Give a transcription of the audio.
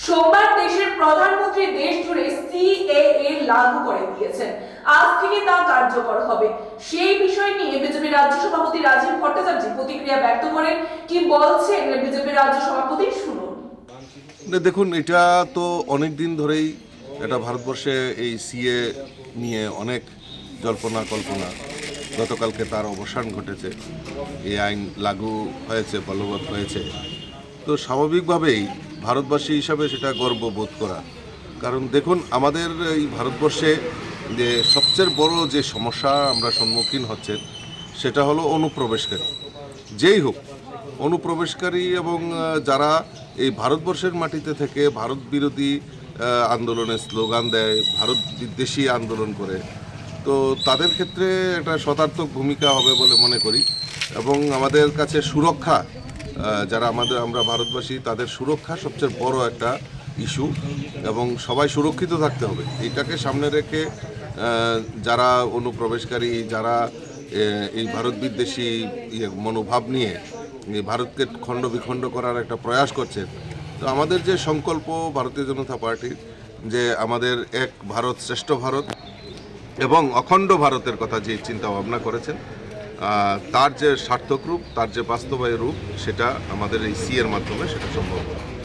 সোমবার দেশের প্রধানমন্ত্রী দেশ জুড়ে সিএএ লাগু করে দিয়েছেন। আজ থেকে তা কার্যকর হবে। সেই বিষয় নিয়ে বিজেপি রাজ্য সভাপতি রাজীব ভট্টাচার্য প্রতিক্রিয়া ব্যক্ত করেন। কি বলছেন বিজেপি রাজ্য সভাপতি, শুনুন। দেখুন, এটা তো অনেক দিন ধরেই এটা ভারতবর্ষে এই সিএ নিয়ে অনেক জল্পনা কল্পনা। গতকালকে তার অবসান ঘটেছে, এই আইন লাগু হয়েছে, বলবৎ হয়েছে। তো স্বাভাবিকভাবেই ভারতবাসী হিসাবে সেটা গর্ববোধ করা। কারণ দেখুন, আমাদের এই ভারতবর্ষে যে সবচেয়ে বড় যে সমস্যা আমরা সম্মুখীন হচ্ছেন সেটা হলো অনুপ্রবেশকারী। যেই হোক, অনুপ্রবেশকারী এবং যারা এই ভারতবর্ষের মাটিতে থেকে ভারত বিরোধী আন্দোলনের স্লোগান দেয়, ভারত বিদ্বেষী আন্দোলন করে, তো তাদের ক্ষেত্রে একটা শতার্থক ভূমিকা হবে বলে মনে করি। এবং আমাদের কাছে সুরক্ষা, যারা আমরা ভারতবাসী, তাদের সুরক্ষা সবচেয়ে বড় একটা ইস্যু এবং সবাই সুরক্ষিত থাকতে হবে। এইটাকে সামনে রেখে যারা অনুপ্রবেশকারী, যারা এই ভারত বিদ্বেষী মনোভাব নিয়ে ভারতকে খণ্ড বিখণ্ড করার একটা প্রয়াস করছেন, তো আমাদের যে সংকল্প ভারতীয় জনতা পার্টির, যে আমাদের এক ভারত শ্রেষ্ঠ ভারত এবং অখণ্ড ভারতের কথা যে চিন্তা ভাবনা করেছেন, তার যে সার্থক রূপ, তার যে বাস্তবায়ী রূপ, সেটা আমাদের এই সিএর মাধ্যমে সেটা সম্ভব।